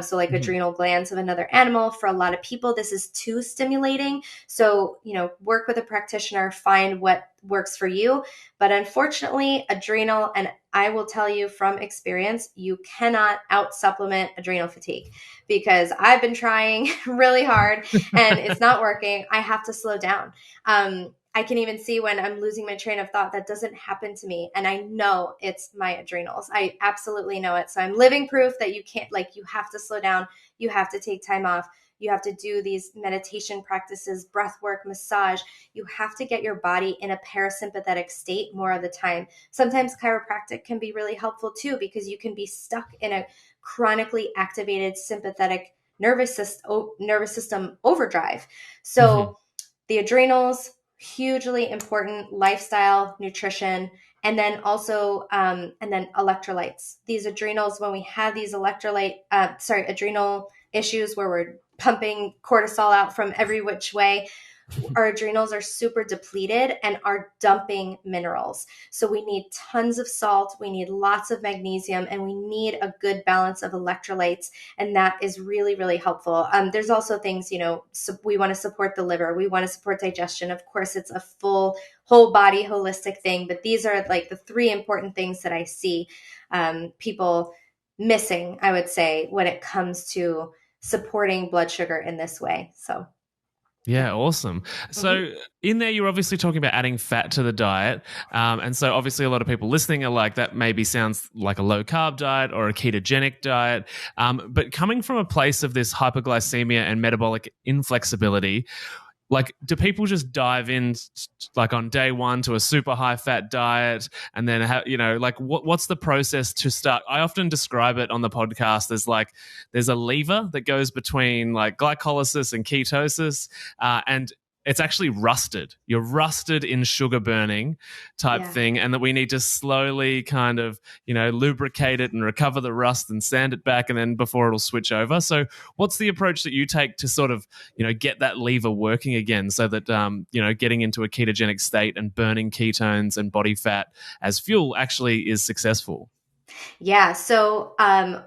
So like adrenal glands of another animal. For a lot of people, this is too stimulating. So, work with a practitioner, find what works for you. But unfortunately, adrenal, and I will tell you from experience, you cannot out supplement adrenal fatigue, because I've been trying really hard and it's not working. I have to slow down. I can even see when I'm losing my train of thought, that doesn't happen to me. And I know it's my adrenals. I absolutely know it. So I'm living proof that you can't, you have to slow down. You have to take time off. You have to do these meditation practices, breath work, massage. You have to get your body in a parasympathetic state more of the time. Sometimes chiropractic can be really helpful too, because you can be stuck in a chronically activated sympathetic nervous system overdrive. So the adrenals, hugely important, lifestyle, nutrition, and then also, and then electrolytes. These adrenals, when we have these adrenal issues where we're pumping cortisol out from every which way, our adrenals are super depleted and are dumping minerals. So we need tons of salt, we need lots of magnesium, and we need a good balance of electrolytes. And that is really, really helpful. There's also things, we want to support the liver, we want to support digestion. Of course, it's a full, whole body, holistic thing. But these are the three important things that I see people missing, I would say, when it comes to supporting blood sugar in this way. So yeah, awesome. So in there, you're obviously talking about adding fat to the diet. And so obviously a lot of people listening are like, that maybe sounds like a low carb diet or a ketogenic diet. But coming from a place of this hypoglycemia and metabolic inflexibility, do people just dive in on day one to a super high fat diet and then what's the process to start? I often describe it on the podcast as there's a lever that goes between glycolysis and ketosis, and it's actually rusted. You're rusted in sugar burning type thing, and that we need to slowly kind of, lubricate it and recover the rust and sand it back, and then before it'll switch over. So what's the approach that you take to sort of, get that lever working again so that, getting into a ketogenic state and burning ketones and body fat as fuel actually is successful? Yeah. So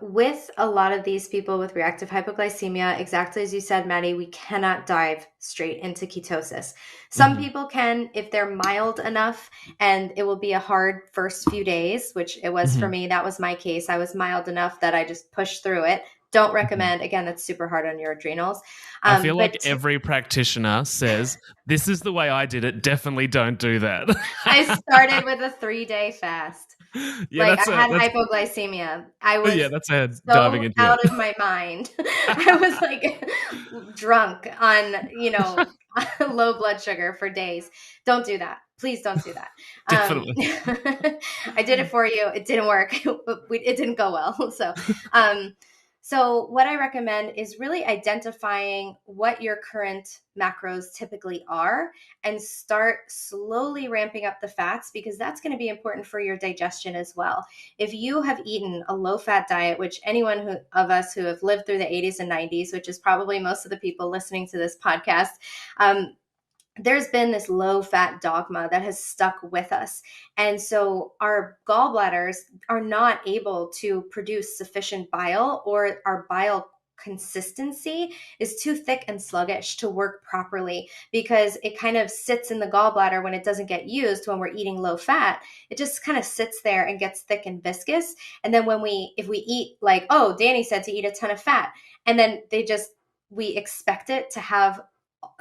with a lot of these people with reactive hypoglycemia, exactly as you said, Matty, we cannot dive straight into ketosis. Some people can if they're mild enough, and it will be a hard first few days, which it was for me. That was my case. I was mild enough that I just pushed through it. Don't recommend. Again, that's super hard on your adrenals. I feel like every practitioner says, this is the way I did it. Definitely don't do that. I started with a 3-day fast. Yeah, I had hypoglycemia. I was that's diving into out of my mind. I was drunk on, low blood sugar for days. Don't do that. Please don't do that. Definitely. I did it for you. It didn't work. It didn't go well. So, So, what I recommend is really identifying what your current macros typically are and start slowly ramping up the fats, because that's going to be important for your digestion as well. If you have eaten a low fat diet, which of us who have lived through the 80s and 90s, which is probably most of the people listening to this podcast, there's been this low fat dogma that has stuck with us. And so our gallbladders are not able to produce sufficient bile, or our bile consistency is too thick and sluggish to work properly, because it kind of sits in the gallbladder when it doesn't get used. When we're eating low fat, it just kind of sits there and gets thick and viscous. And then if we eat, like, oh, Danny said to eat a ton of fat, and then we expect it to have,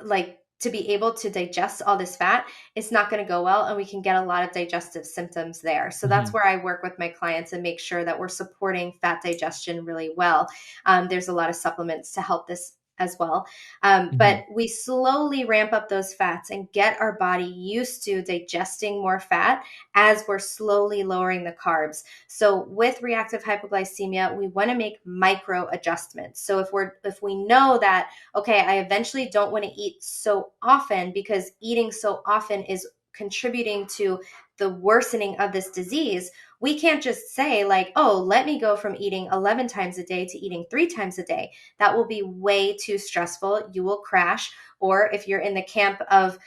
like, to be able to digest all this fat, it's not going to go well, and we can get a lot of digestive symptoms there. So that's where I work with my clients and make sure that we're supporting fat digestion really well. There's a lot of supplements to help this as well. But we slowly ramp up those fats and get our body used to digesting more fat as we're slowly lowering the carbs. So with reactive hypoglycemia, we want to make micro adjustments. So if we know that, okay, I eventually don't want to eat so often, because eating so often is contributing to the worsening of this disease, we can't just say, like, oh, let me go from eating 11 times a day to eating 3 times a day. That will be way too stressful. You will crash. Or if you're in the camp of,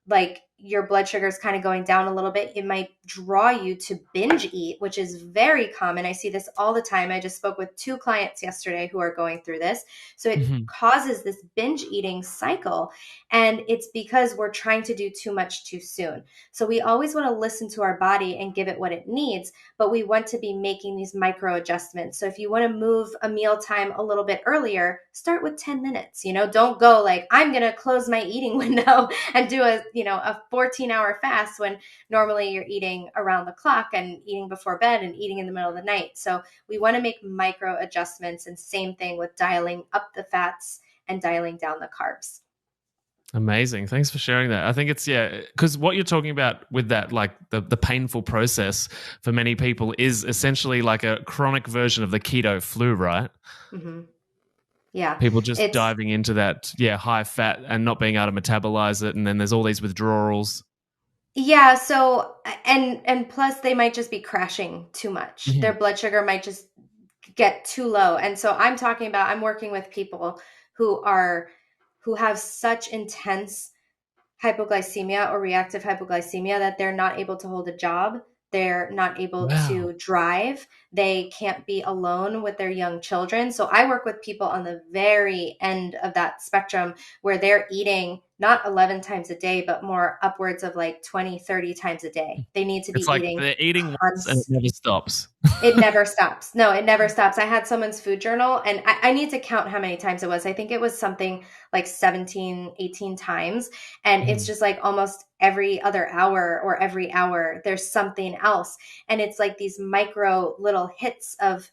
like, your blood sugar is kind of going down a little bit, it might draw you to binge eat, which is very common. I see this all the time. I just spoke with 2 clients yesterday who are going through this. So it causes this binge eating cycle. And it's because we're trying to do too much too soon. So we always want to listen to our body and give it what it needs, but we want to be making these micro adjustments. So if you want to move a meal time a little bit earlier, start with 10 minutes. Don't go like, I'm going to close my eating window and do a 14-hour fast, when normally you're eating around the clock and eating before bed and eating in the middle of the night. So we want to make micro adjustments, and same thing with dialing up the fats and dialing down the carbs. Amazing. Thanks for sharing that. I think it's, because what you're talking about with that, like the painful process for many people, is essentially like a chronic version of the keto flu, right? Mm-hmm. Yeah. People just diving into that, high fat and not being able to metabolize it. And then there's all these withdrawals. Yeah. So, and plus they might just be crashing too much. Their blood sugar might just get too low. And so I'm working with people who have such intense hypoglycemia or reactive hypoglycemia that they're not able to hold a job. They're not able to drive. They can't be alone with their young children. So I work with people on the very end of that spectrum, where they're eating not 11 times a day, but more upwards of like 20, 30 times a day. They need to be eating. They're eating once and it never stops. It never stops. No, it never stops. I had someone's food journal, and I need to count how many times it was. I think it was something like 17, 18 times. And it's just like almost every other hour or every hour, there's something else. And it's like these micro little hits of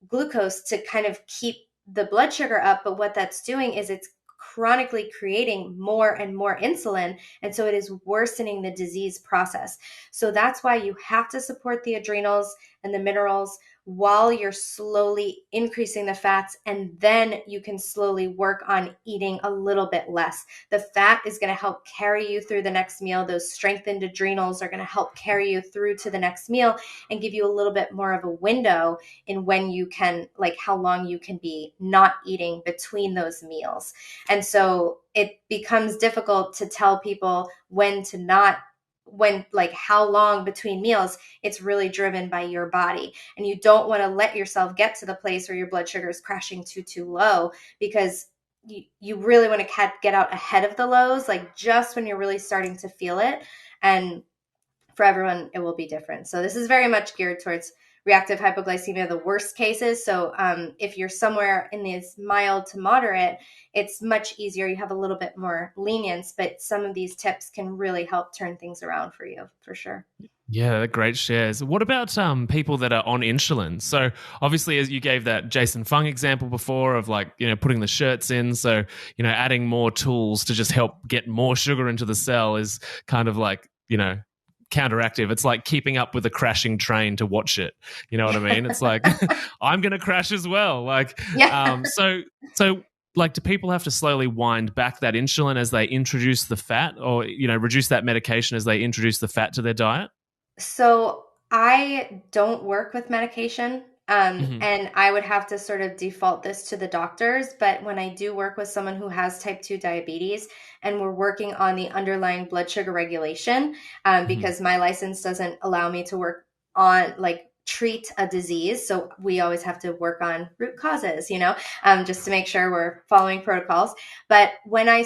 glucose to kind of keep the blood sugar up. But what that's doing is it's chronically creating more and more insulin. And so it is worsening the disease process. So that's why you have to support the adrenals and the minerals while you're slowly increasing the fats, and then you can slowly work on eating a little bit less. The fat is going to help carry you through the next meal. Those strengthened adrenals are going to help carry you through to the next meal and give you a little bit more of a window in when you can, like how long you can be not eating between those meals. And so it becomes difficult to tell people like how long between meals. It's really driven by your body, and you don't want to let yourself get to the place where your blood sugar is crashing too low, because you really want to get out ahead of the lows, like just when you're really starting to feel it. And for everyone, it will be different. So this is very much geared towards reactive hypoglycemia, the worst cases. So if you're somewhere in these mild to moderate, it's much easier. You have a little bit more lenience, but some of these tips can really help turn things around for you, for sure. Yeah, great shares. What about people that are on insulin? So obviously, as you gave that Jason Fung example before of like, putting the shirts in. So, adding more tools to just help get more sugar into the cell is kind of like, counteractive. It's like keeping up with a crashing train to watch it. You know what I mean? It's like I'm going to crash as well. Like, Yeah. so like, do people have to slowly wind back that insulin as they introduce the fat, or reduce that medication as they introduce the fat to their diet? So I don't work with medication. Hmm. And I would have to sort of default this to the doctors. But when I do work with someone who has type 2 diabetes and we're working on the underlying blood sugar regulation, Hmm. because my license doesn't allow me to work on like treat a disease. So we always have to work on root causes, just to make sure we're following protocols. But when I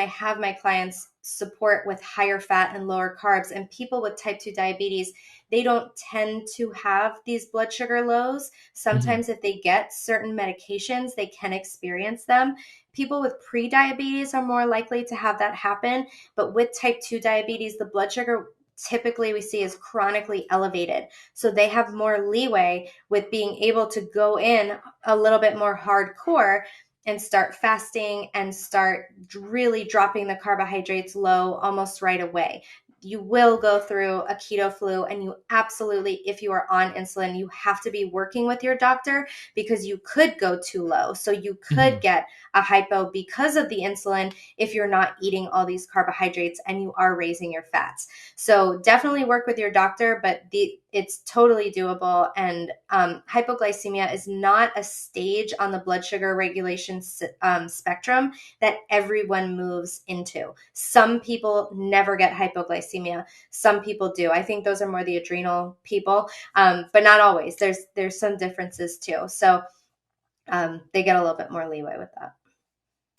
have my clients support with higher fat and lower carbs, and people with type 2 diabetes, they don't tend to have these blood sugar lows. Hmm. Sometimes if they get certain medications, they can experience them. People with pre-diabetes are more likely to have that happen, but with type 2 diabetes, the blood sugar typically we see is chronically elevated. So they have more leeway with being able to go in a little bit more hardcore and start fasting and start really dropping the carbohydrates low almost right away. You will go through a keto flu, and you absolutely, if you are on insulin, you have to be working with your doctor because you could go too low. So you could Hmm. get a hypo because of the insulin if you're not eating all these carbohydrates and you are raising your fats. So definitely work with your doctor, but it's totally doable. And hypoglycemia is not a stage on the blood sugar regulation spectrum that everyone moves into. Some people never get hypoglycemia. Some people do. I think those are more the adrenal people, but not always. There's some differences too. So they get a little bit more leeway with that.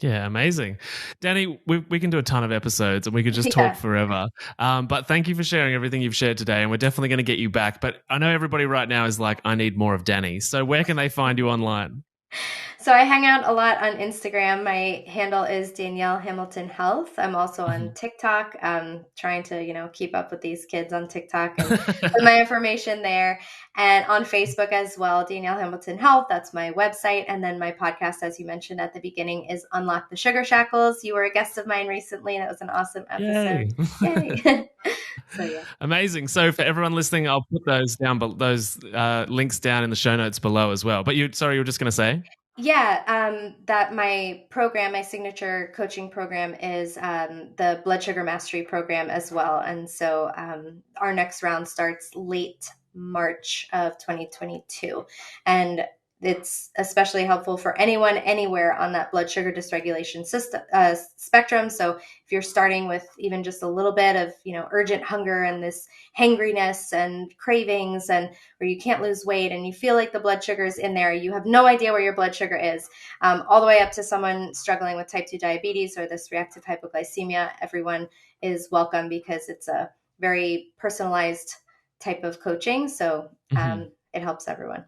Yeah, amazing. Danny, we can do a ton of episodes and we could just talk Yeah. forever. But thank you for sharing everything you've shared today. And we're definitely going to get you back. But I know everybody right now is like, I need more of Danny. So where can they find you online? So I hang out a lot on Instagram. My handle is Danielle Hamilton Health. I'm also on Mhm. TikTok, trying to, keep up with these kids on TikTok and put my information there. And on Facebook as well, Danielle Hamilton Health. That's my website. And then my podcast, as you mentioned at the beginning, is Unlock the Sugar Shackles. You were a guest of mine recently. That was an awesome episode. Yay. Yay. So yeah. Amazing. So for everyone listening, I'll put those down, but those links down in the show notes below as well. But you were just going to say? Yeah, that my signature coaching program is the Blood Sugar Mastery program as well. And so our next round starts late March of 2022. And it's especially helpful for anyone anywhere on that blood sugar dysregulation system spectrum. So if you're starting with even just a little bit of urgent hunger and this hangriness and cravings, and where you can't lose weight and you feel like the blood sugar is in there, you have no idea where your blood sugar is, all the way up to someone struggling with type 2 diabetes or this reactive hypoglycemia, everyone is welcome because it's a very personalized type of coaching. So Mhm. it helps everyone.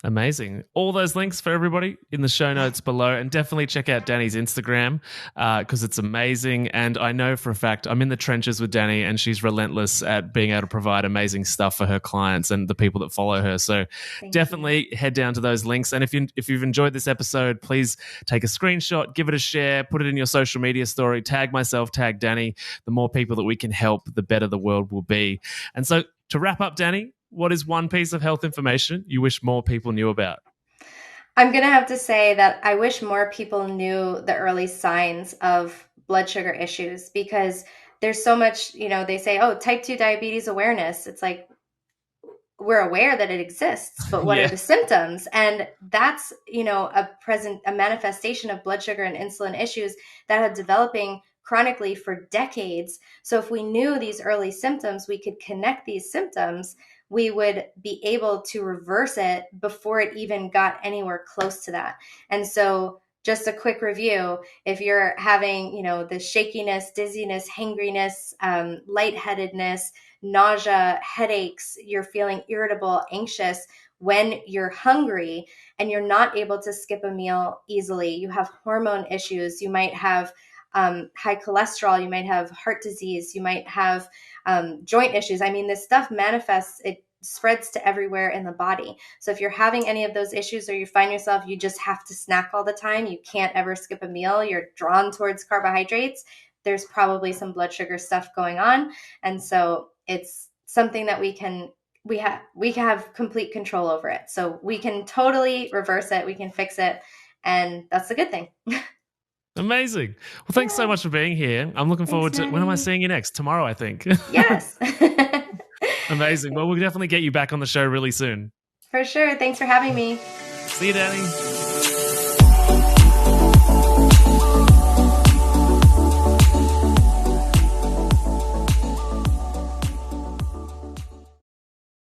Amazing. All those links for everybody in the show notes below. And definitely check out Danny's Instagram because it's amazing. And I know for a fact I'm in the trenches with Danny and she's relentless at being able to provide amazing stuff for her clients and the people that follow her. So Thank you. definitely head down to those links. And if you've enjoyed this episode, please take a screenshot, give it a share, put it in your social media story, tag myself, tag Danny. The more people that we can help, the better the world will be. And so to wrap up, Danny, what is one piece of health information you wish more people knew about? I'm going to have to say that I wish more people knew the early signs of blood sugar issues, because there's so much, they say, oh, type 2 diabetes awareness. It's like, we're aware that it exists, but what are Yeah. the symptoms? And that's, a manifestation of blood sugar and insulin issues that have developing chronically for decades. So if we knew these early symptoms, we could connect these symptoms, we would be able to reverse it before it even got anywhere close to that. And so just a quick review, if you're having, the shakiness, dizziness, hangriness, lightheadedness, nausea, headaches, you're feeling irritable, anxious when you're hungry, and you're not able to skip a meal easily, you have hormone issues, you might have high cholesterol, you might have heart disease, you might have joint issues. I mean, this stuff manifests, it spreads to everywhere in the body. So if you're having any of those issues, or you find yourself, you just have to snack all the time, you can't ever skip a meal, you're drawn towards carbohydrates, there's probably some blood sugar stuff going on. And so it's something that we have complete control over it. So we can totally reverse it. We can fix it. And that's the good thing. Amazing. Well, thanks so much for being here. I'm looking forward to, when am I seeing you next? Tomorrow, I think. Yes. Amazing. Well, we'll definitely get you back on the show really soon. For sure. Thanks for having me. See you, Danny.